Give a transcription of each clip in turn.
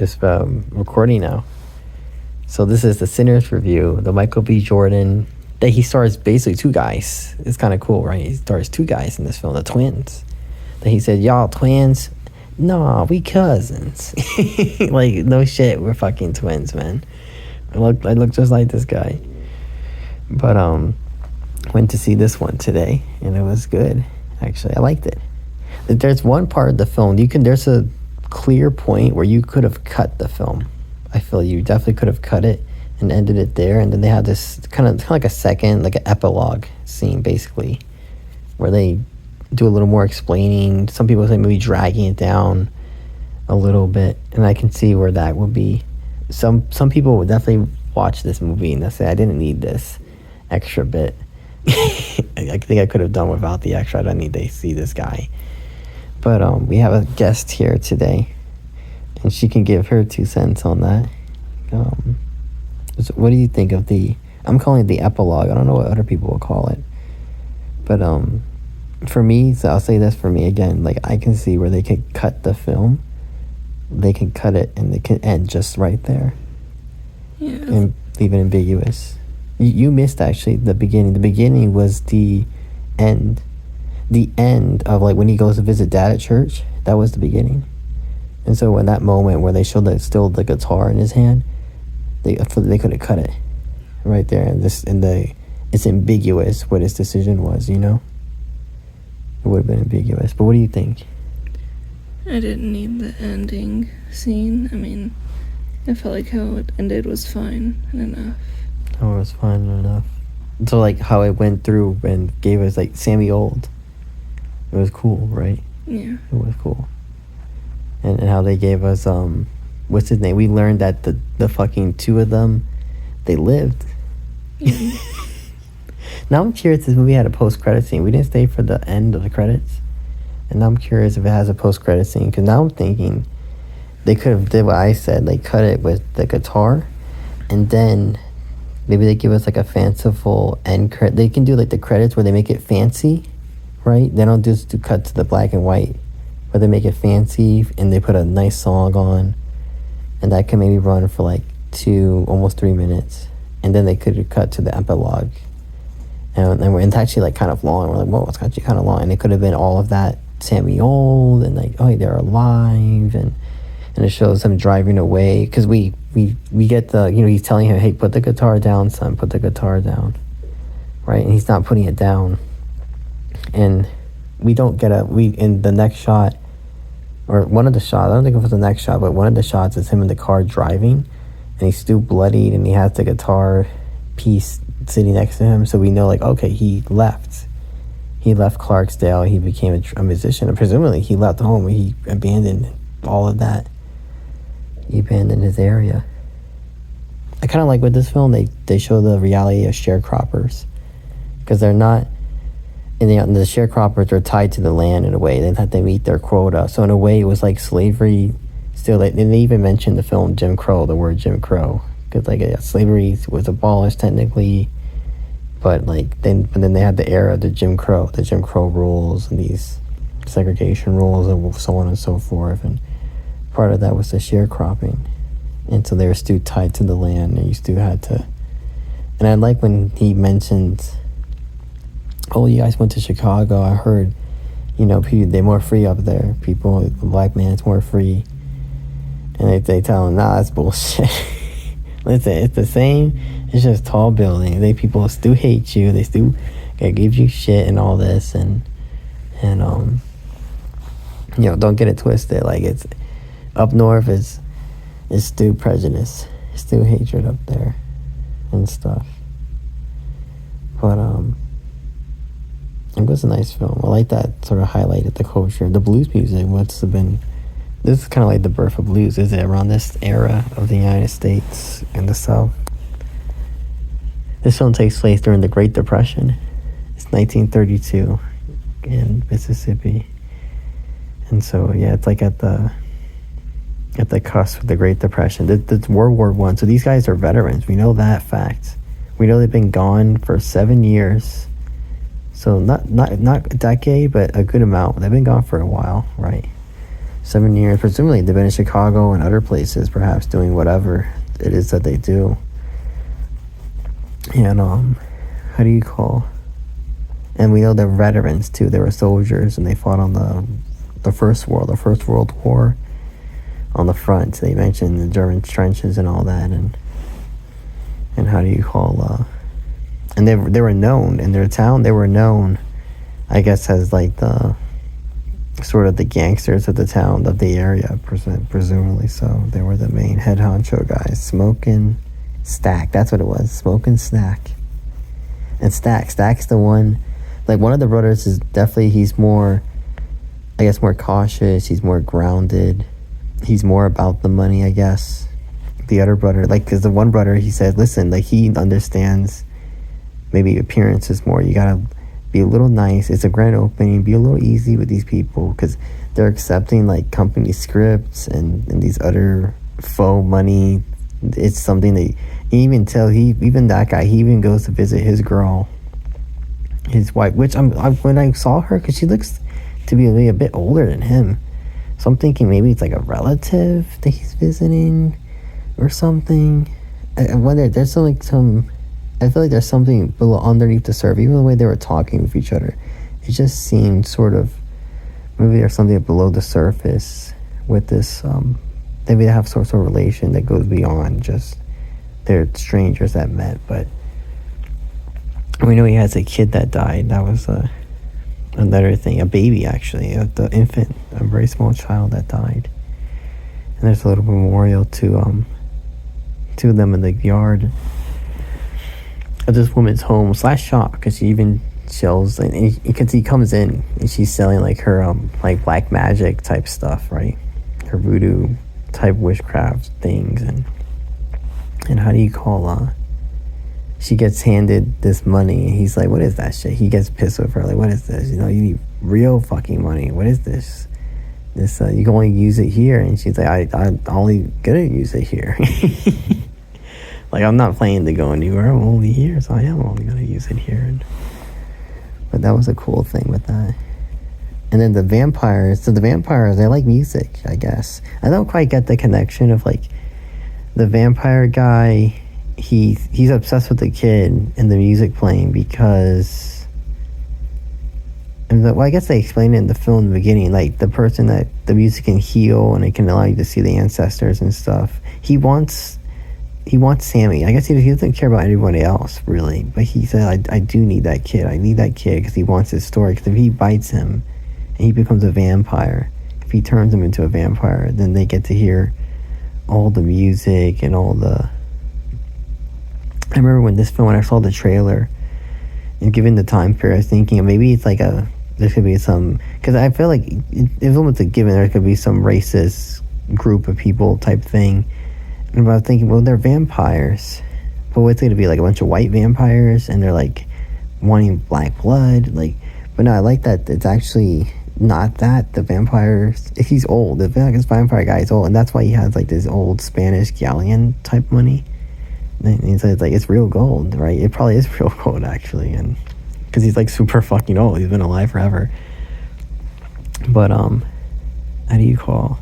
recording now. So this is the Sinners review, the Michael B. Jordan, that he stars basically two guys. It's kind of cool, right? He stars two guys in this film, the twins. That he said, y'all twins? Nah, we cousins. Like, no shit, we're fucking twins, man. I look just like this guy. But went to see this one today, and it was good. Actually, I liked it. There's one part of the film, there's a clear point where you could have cut the film. I feel you definitely could have cut it and ended it there, and then they had this kind of like a second, like an epilogue scene, basically, where they do a little more explaining. Some people say maybe dragging it down a little bit, and I can see where that would be. Some people would definitely watch this movie and they'll say, I didn't need this extra bit. I think I could have done without the extra. I don't need to see this guy. But we have a guest here today, and she can give her 2 cents on that. So what do you think of I'm calling it the epilogue. I don't know what other people will call it. But for me, so I'll say this for me again, like I can see where they could cut the film. They can cut it and they can end just right there. Yeah. And leave it ambiguous. You missed actually the beginning. The beginning was the end. The end of like when he goes to visit dad at church. That was the beginning. And so in that moment where they showed the guitar in his hand, they could have cut it right there. And it's ambiguous what his decision was. You know, it would have been ambiguous. But what do you think? I didn't need the ending scene. I mean, I felt like how it ended was fine and enough. Oh, it was fine enough. So like how it went through and gave us like Sammy Old. It was cool, right? Yeah. It was cool. And how they gave us what's his name? We learned that the fucking two of them, they lived. Yeah. Now I'm curious if this movie had a post-credit scene. We didn't stay for the end of the credits. And now I'm curious if it has a post-credit scene. Because now I'm thinking they could have did what I said. They cut it with the guitar. And then maybe they give us like a fanciful end credit. They can do like the credits where they make it fancy, right? They don't just do cut to the black and white. But they make it fancy and they put a nice song on. And that can maybe run for like 2, almost 3 minutes. And then they could cut to the epilogue. And it's actually like kind of long. We're like, whoa, it's actually kind of long. And it could have been all of that Sammy Old and like, oh, they're alive. And it shows them driving away. Because we get he's telling him, hey, put the guitar down, son, put the guitar down. Right? And he's not putting it down. And we don't get in the next shot, or one of the shots, I don't think it was the next shot, but one of the shots is him in the car driving. And he's still bloodied and he has the guitar piece sitting next to him, so we know like, okay, he left Clarksdale, he became a musician, and presumably he left home, he abandoned all of that, he abandoned his area. I kind of like with this film they show the reality of sharecroppers, because they're not, and the sharecroppers are tied to the land in a way, they have to meet their quota, so in a way it was like slavery still, and they even mentioned the film Jim Crow, the word Jim Crow, because like slavery was abolished technically, but then they had the era of the Jim Crow rules and these segregation rules and so on and so forth, and part of that was the sharecropping, and so they were still tied to the land, and you still had to. And I like when he mentioned, oh, you guys went to Chicago, I heard, they're more free up there, people, the black man is more free, and they tell him, nah, that's bullshit. Listen, it's the same. It's just tall buildings. People still hate you. They still give you shit and all this, and don't get it twisted. Like, it's up north is still prejudice, still hatred up there, and stuff. But it was a nice film. I like that sort of highlighted the culture, the blues music. This is kind of like the birth of blues, is it? Around this era of the United States and the South. This film takes place during the Great Depression. It's 1932 in Mississippi. And so, yeah, it's like at the cusp of the Great Depression. It's World War I. So these guys are veterans. We know that fact. We know they've been gone for 7 years. So not a decade, but a good amount. They've been gone for a while, right? 7 years. Presumably they've been in Chicago and other places, perhaps doing whatever it is that they do. And how do you call? And we know they're veterans too. They were soldiers and they fought on the First World War on the front. They mentioned the German trenches and all that, and how do you call? And they were known in their town. They were known, I guess, as like the sort of the gangsters of the town, of the area, presumably. So they were the main head honcho guys. Smoking Stack, that's what it was. Smoking Stack. And Stack's the one, like one of the brothers is definitely, he's more, I guess, more cautious. He's more grounded. He's more about the money, I guess. The other brother, like, because the one brother, he said, listen, like, he understands maybe appearances more. You gotta be a little nice. It's a grand opening. Be a little easy with these people because they're accepting like company scripts and these other faux money. It's something that you even tell. Even that guy, he even goes to visit his girl, his wife, which when I saw her, because she looks to be a bit older than him. So I'm thinking maybe it's like a relative that he's visiting or something. I wonder, there's some I feel like there's something below, underneath the surface. Even the way they were talking with each other, it just seemed sort of, maybe there's something below the surface with this, maybe they have sort of relation that goes beyond just they're strangers that met. But we know he has a kid that died. That was another thing, a baby actually, the infant, a very small child that died. And there's a little memorial to them in the yard of this woman's home / shop, because she even sells, and because he comes in and she's selling like her like black magic type stuff, right? Her voodoo type witchcraft things, and how do you call? She gets handed this money, and he's like, "What is that shit?" He gets pissed with her, like, "What is this? You know, you need real fucking money. What is this? This you can only use it here." And she's like, "I'm only gonna use it here." Like, I'm not planning to go anywhere. I'm only here, so I am only going to use it here. But that was a cool thing with that. And then the vampires, they like music, I guess. I don't quite get the connection of, like, the vampire guy, he's obsessed with the kid and the music playing because... well, I guess they explained it in the film in the beginning, like, the person that the music can heal and it can allow you to see the ancestors and stuff. He wants Sammy. I guess he doesn't care about anybody else, really. But he said, I do need that kid. I need that kid because he wants his story. Because if he bites him and he becomes a vampire, if he turns him into a vampire, then they get to hear all the music and all the... I remember when I saw the trailer, and given the time period, I was thinking maybe it's like there could be some... Because I feel like it's almost a given there could be some racist group of people type thing. And I was thinking, well, they're vampires. But what's it going to be, like a bunch of white vampires? And they're, like, wanting black blood? Like, but no, I like that it's actually not that. The vampires, he's old. This vampire guy is old. And that's why he has, like, this old Spanish galleon type money. And he says, like, it's real gold, right? It probably is real gold, actually. And because he's, like, super fucking old. He's been alive forever. But, how do you call...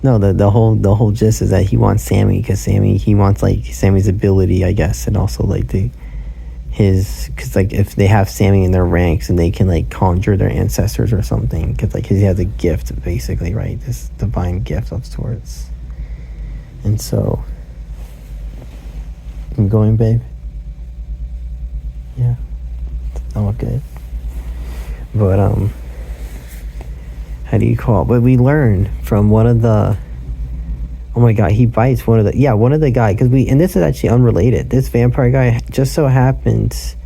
No, the whole gist is that he wants Sammy because he wants like Sammy's ability, I guess, and also like because like if they have Sammy in their ranks and they can like conjure their ancestors or something, because like he has a gift basically, right? This divine gift of sorts. And so, I'm going, babe. Yeah, all good. But how do you call it? But we learned from one of the... Oh my god, he bites one of the guy, because and this is actually unrelated. This vampire guy just so happens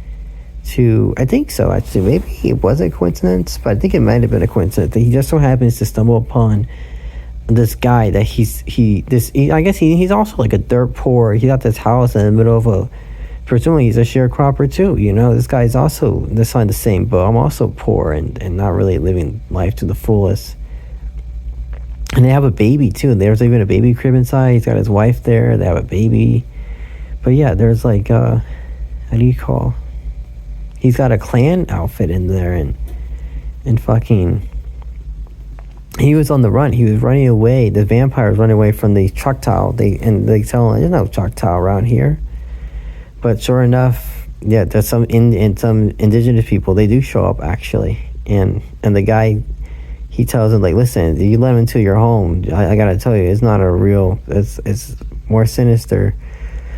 to... I think so, actually. Maybe it was a coincidence, but I think it might have been a coincidence that he just so happens to stumble upon this guy that I guess he's also like a dirt poor. He got this house in the middle of a... Presumably he's a sharecropper too, you know. This guy's also the same boat. I'm also poor and not really living life to the fullest. And they have a baby too. There's even a baby crib inside. He's got his wife there. They have a baby. But yeah, there's like how do you call? He's got a clan outfit in there and fucking... he was on the run. He was running away. The vampire was running away from the Choctaw. They tell him there's no Choctaw around here. But sure enough, yeah, there's some some indigenous people. They do show up actually, and the guy, he tells him like, listen, you let him into your home. I gotta tell you, it's not a real. It's more sinister.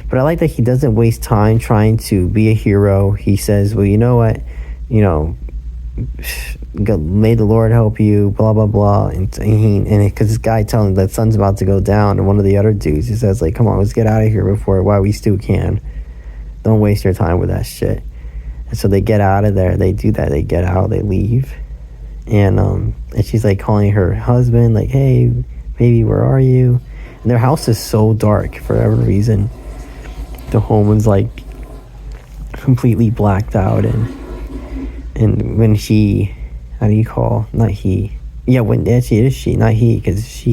But I like that he doesn't waste time trying to be a hero. He says, well, you know what, may the Lord help you, blah blah blah, and because this guy telling him that sun's about to go down, and one of the other dudes, he says like, come on, let's get out of here before while we still can. Don't waste your time with that shit. And so they get out of there. They do that. They get out. They leave, and she's like calling her husband like, hey baby, where are you? And their house is so dark for whatever reason. The home is like completely blacked out, and when she, how do you call, not he, yeah, when actually it is she, not he, because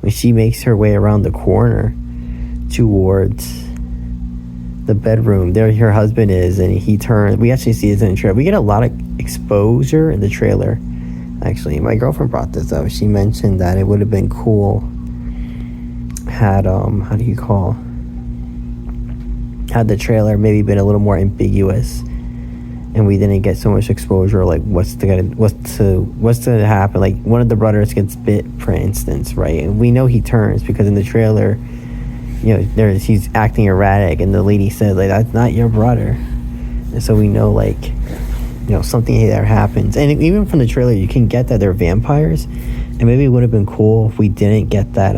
when she makes her way around the corner towards the bedroom, there her husband is, and he turns. We actually see this in the trailer. We get a lot of exposure in the trailer. Actually, my girlfriend brought this up. She mentioned that it would have been cool had how do you call, had the trailer maybe been a little more ambiguous, and we didn't get so much exposure, like what's to happen. Like one of the brothers gets bit, for instance, right? And we know he turns because in the trailer, he's acting erratic, and the lady said like, that's not your brother, and so we know like, something there happens. And even from the trailer, you can get that they're vampires, and maybe it would have been cool if we didn't get that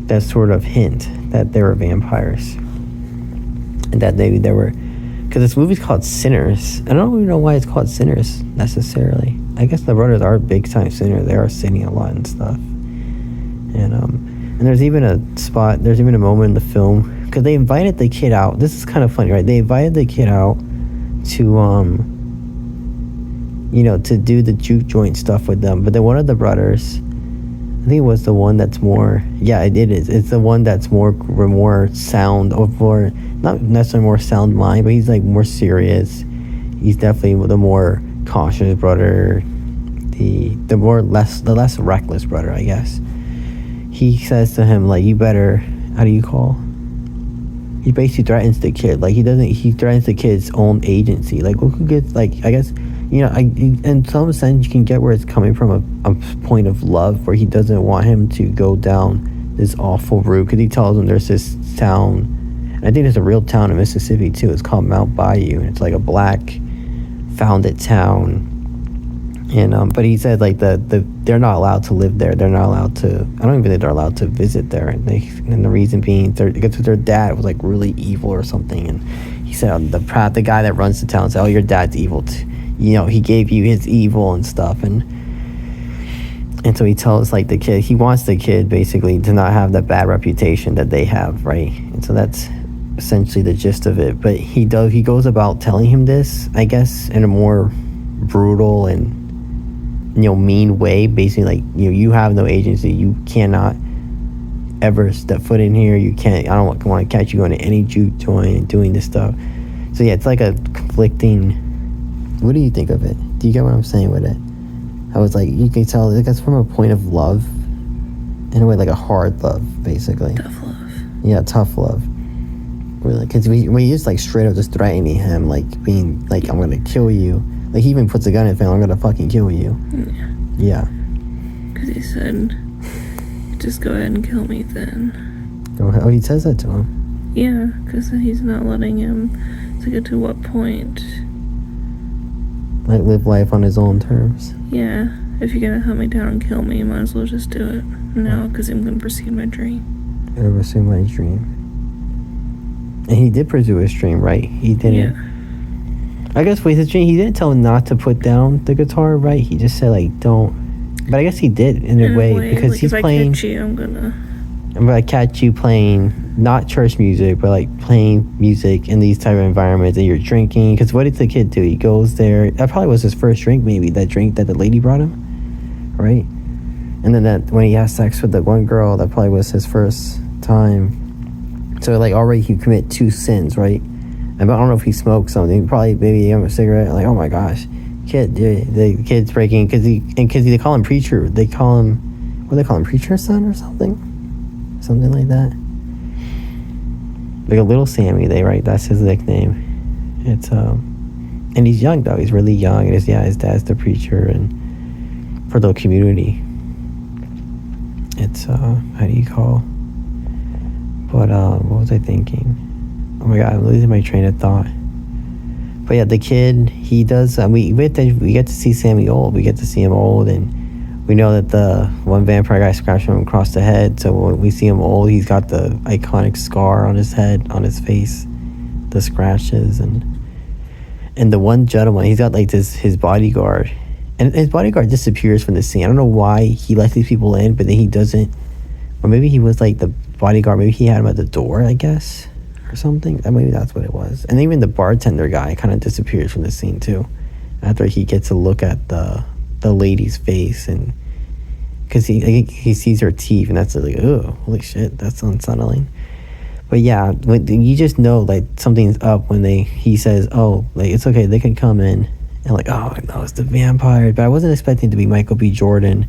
that sort of hint that they were vampires, and that maybe they were, because this movie's called Sinners. I don't even know why it's called Sinners necessarily. I guess the brothers are big time sinners. They are sinning a lot and stuff. And there's even a moment in the film, because they invited the kid out. This is kind of funny, right? They invited the kid out to to do the juke joint stuff with them. But then one of the brothers, I think it was the one that's more, yeah, it is. It's the one that's more sound, or more, not necessarily more sound mind, but he's like more serious. He's definitely the more cautious brother, the less reckless brother, I guess. He says to him like, you better, how do you call? He basically threatens the kid. Like he threatens the kid's own agency. Like who gets, like, I guess, in some sense you can get where it's coming from a point of love, where he doesn't want him to go down this awful route, because he tells him there's this town, and I think there's a real town in Mississippi too, it's called Mount Bayou, and it's like a black founded town, and but he said like they're not allowed to live there, they're not allowed to, I don't even think they're allowed to visit there, and the reason being because their dad was like really evil or something, and he said the guy that runs the town said, oh, your dad's evil he gave you his evil and stuff, and so he tells like the kid, he wants the kid basically to not have that bad reputation that they have, right? And so that's essentially the gist of it. But he goes about telling him this, I guess, in a more brutal and mean way, basically like, you have no agency, you cannot ever step foot in here, I don't want to catch you going to any juke joint and doing this stuff. So yeah, it's like a conflicting. What do you think of it? Do you get what I'm saying with it? I was like, you can tell it's from a point of love, in a way, like a hard love, basically. Tough love. Yeah, tough love. Really, because we just like straight up just threatening him, like being like, I'm gonna kill you. Like he even puts a gun in his face, I'm gonna fucking kill you. Yeah. Because he said, just go ahead and kill me then. Oh, he says that to him. Yeah, because he's not letting him to get to what point. Like live life on his own terms. Yeah, if you're gonna hunt me down and kill me, you might as well just do it now, because I'm gonna pursue my dream. Gonna pursue my dream. And he did pursue his dream, right? He didn't. Yeah. I guess with his dream, he didn't tell him not to put down the guitar, right? He just said like, don't. But I guess he did in a way, because like, he's if playing. I catch you, I'm gonna catch you playing not church music, but like playing music in these type of environments, and you're drinking. Because what did the kid do? He goes there. That probably was his first drink, maybe that drink that the lady brought him, right? And then that when he has sex with the one girl, that probably was his first time. So like already he commit 2 sins, right? And I don't know if he smoked something. Probably maybe he had a cigarette. Like, oh my gosh, Kid, the kid's breaking because they call him preacher. They call him, what do they call him, preacher's son or something like that. Like a little Sammy, that's his nickname. It's and he's young though. He's really young, and his dad's the preacher, and for the community. It's how do you call? But what was I thinking? Oh my god, I'm losing my train of thought. But yeah, the kid, he does. We get to see Sammy old. We get to see him old, and we know that the one vampire guy scratched him across the head. So when we see him old, he's got the iconic scar on his head, on his face, the scratches, and the one gentleman, he's got like his bodyguard, and his bodyguard disappears from the scene. I don't know why he lets these people in, but then he doesn't. Or maybe he was like the bodyguard. Maybe he had him at the door, I guess. Or something. Maybe that's what it was. And even the bartender guy kind of disappears from the scene too, after he gets a look at the lady's face, and because he sees her teeth, and that's like, oh, holy shit, that's unsettling. But yeah, when you just know like something's up when he says, oh, like it's okay, they can come in, and like, oh no, it's the vampire. But I wasn't expecting to be Michael B. Jordan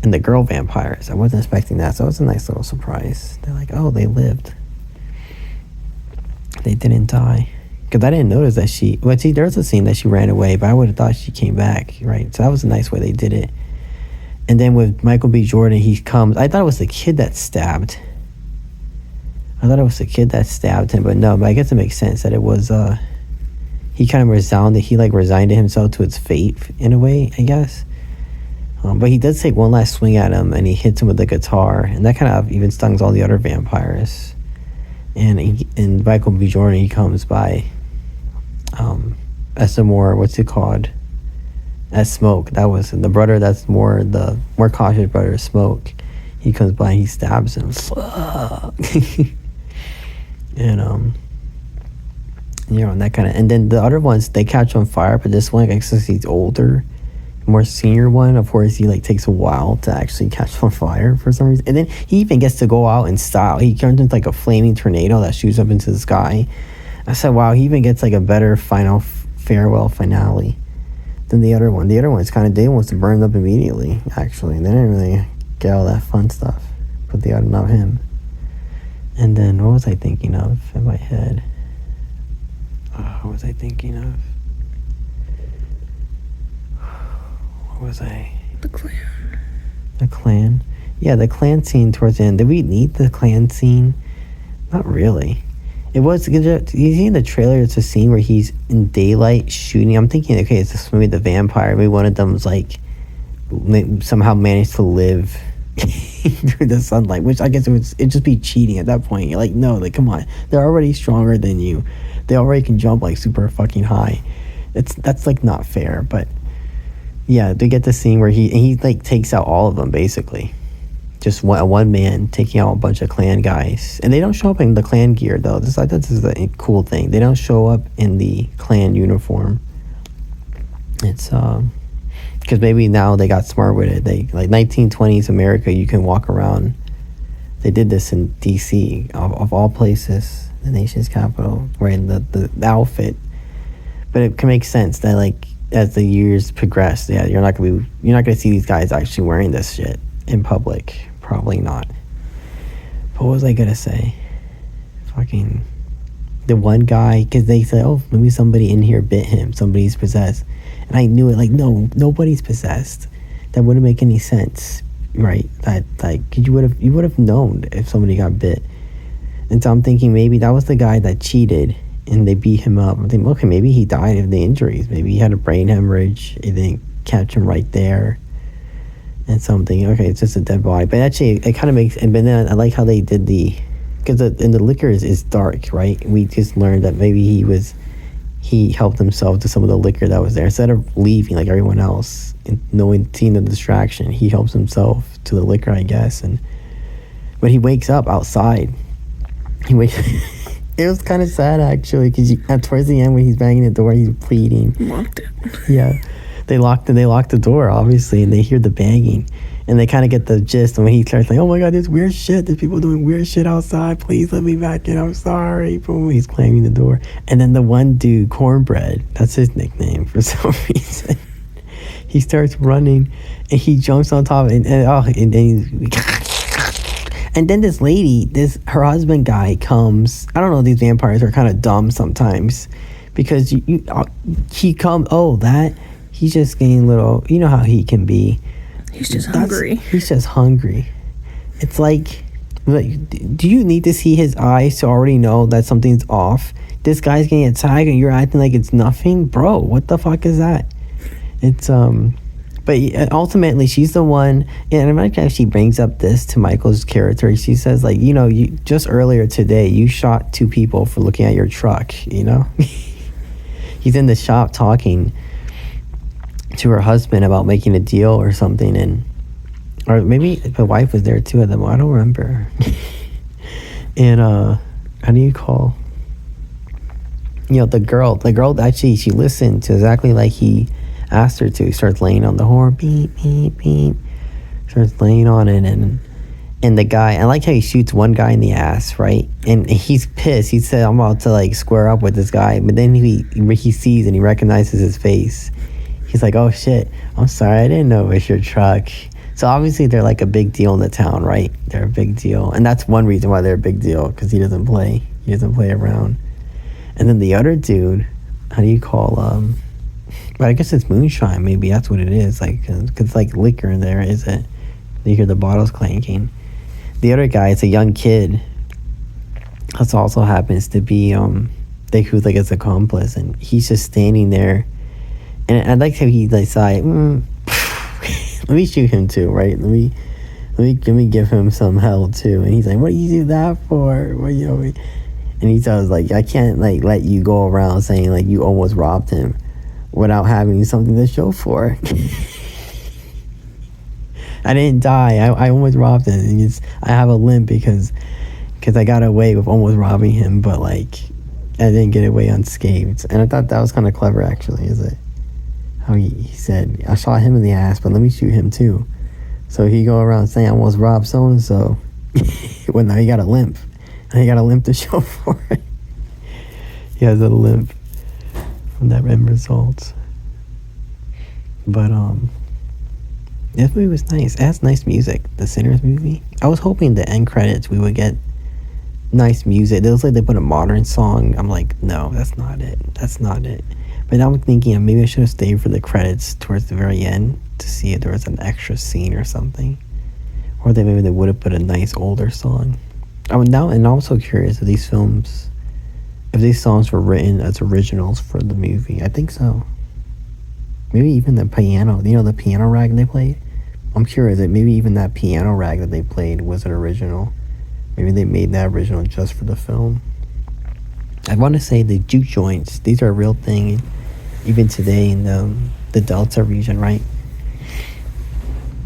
and the girl vampires. I wasn't expecting that, so it was a nice little surprise. They're like, oh, they lived. They didn't die. Because I didn't notice that there was a scene that she ran away, but I would have thought she came back, right? So that was a nice way they did it. And then with Michael B. Jordan, he comes. I thought it was the kid that stabbed. I thought it was the kid that stabbed him, but no, but I guess it makes sense that it was, he kind of resigned himself to its fate in a way, I guess. But he does take one last swing at him, and he hits him with the guitar, and that kind of even stuns all the other vampires. And Michael B. Jordan, he comes by as the more, what's it called? As Smoke. That was the brother that's the more cautious brother, Smoke. He comes by and he stabs him. Fuck. And and that kind of, and then the other ones, they catch on fire, but this one, I guess he's older, more senior one, of course, he like takes a while to actually catch on fire for some reason. And then he even gets to go out in style. He turns into like a flaming tornado that shoots up into the sky. I said, wow, he even gets like a better farewell finale than the other one. The other one's kind of, they wants to burn up immediately, actually. They didn't really get all that fun stuff. But the other, not him. And then what was I thinking of in my head? What was I thinking of? Was I? The clan. The clan? Yeah, the clan scene towards the end. Did we need the clan scene? Not really. It was, you see in the trailer, it's a scene where he's in daylight shooting. I'm thinking, okay, it's just maybe the vampire. Maybe one of them was like, somehow managed to live through the sunlight, which I guess it'd just be cheating at that point. You're like, no, like, come on. They're already stronger than you. They already can jump like super fucking high. That's like not fair, but yeah, they get the scene where he like takes out all of them basically. Just one man taking out a bunch of clan guys, and they don't show up in the clan gear though. This is a cool thing. They don't show up in the clan uniform. It's because maybe now they got smart with it. They like 1920s America. You can walk around. They did this in D.C. of all places, the nation's capital, wearing the outfit. But it can make sense that like as the years progress, yeah, you're not gonna see these guys actually wearing this shit in public. Probably not. But what was I gonna say? Fucking the one guy, because they said, oh, maybe somebody in here bit him. Somebody's possessed, and I knew it. Like, no, nobody's possessed. That wouldn't make any sense, right? That like you would have known if somebody got bit. And so I'm thinking maybe that was the guy that cheated and they beat him up. I'm thinking, okay, maybe he died of the injuries. Maybe he had a brain hemorrhage. They didn't catch him right there. And so I'm thinking, okay, it's just a dead body. But actually, it kind of makes, and then I like how they did because the liquor is dark, right? We just learned that maybe he helped himself to some of the liquor that was there. Instead of leaving like everyone else and seeing the distraction, he helps himself to the liquor, I guess. But he wakes up outside. It was kind of sad actually, because towards the end when he's banging the door, he's pleading. Locked it. Yeah, they locked the door obviously, and they hear the banging, And they kind of get the gist. And when he starts like, oh my God, there's weird shit. There's people doing weird shit outside. Please let me back in. I'm sorry. Boom, he's claiming the door. And then the one dude, Cornbread, that's his nickname for some reason. He starts running and he jumps on top and then this lady, her husband guy comes. I don't know, these vampires are kind of dumb sometimes because he's just getting little, you know how he can be. He's just hungry. He's just hungry. It's like, do you need to see his eyes to already know that something's off? This guy's getting attacked and you're acting like it's nothing? Bro, what the fuck is that? It's, but ultimately she's the one, and I like how she brings up this to Michael's character. She says, like, you know, you just earlier today, you shot 2 people for looking at your truck, you know? He's in the shop talking to her husband about making a deal or something, or maybe the wife was there too at them. I don't remember. And how do you call, you know, the girl actually, she listened to exactly like he asked her to. Starts laying on the horn, beep beep beep, starts laying on it, and the guy, I like how he shoots one guy in the ass, right? And he's pissed. He said, I'm about to like square up with this guy, but then he sees and he recognizes his face. He's like, oh shit, I'm sorry, I didn't know it was your truck. So obviously they're like a big deal in the town, right? They're a big deal, and that's one reason why they're a big deal, because he doesn't play around. And then the other dude, how do you call, but I guess it's moonshine, maybe that's what it is, like, cause it's like liquor in there, is it? You hear the bottles clanking. The other guy, it's a young kid. That also happens to be who's like his accomplice, and he's just standing there. And I like how he like, let me shoot him too, right? Let me give him some hell too. And he's like, what do you do that for? What, you know? And he tells like, I can't like let you go around saying like you almost robbed him without having something to show for it. I didn't die. I almost robbed him. And I have a limp because I got away with almost robbing him, but like I didn't get away unscathed. And I thought that was kind of clever, actually. Is it how he said, I shot him in the ass, but let me shoot him too. So he go around saying I almost robbed so and so. Well, now he got a limp. And he got a limp to show for it. He has a limp from that end result. But this movie was nice. It has nice music. The Sinners movie. I was hoping the end credits we would get nice music. It was like they put a modern song. I'm like, no, that's not it. That's not it. But now I'm thinking maybe I should have stayed for the credits towards the very end to see if there was an extra scene or something, or maybe they would have put a nice older song. I'm also curious if these songs were written as originals for the movie. I think so. Maybe even the piano, you know, the piano rag they played? I'm curious that maybe even that piano rag that they played was an original. Maybe they made that original just for the film. I want to say the juke joints, these are a real thing even today in the Delta region, right?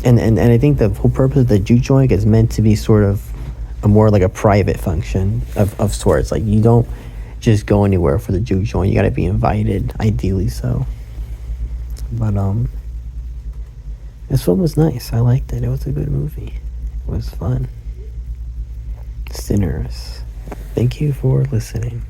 And I think the whole purpose of the juke joint is meant to be sort of a more like a private function of sorts. Like you don't just go anywhere for the juke joint. You got to be invited, ideally so. But this film was nice. I liked it. It was a good movie. It was fun. Sinners. Thank you for listening.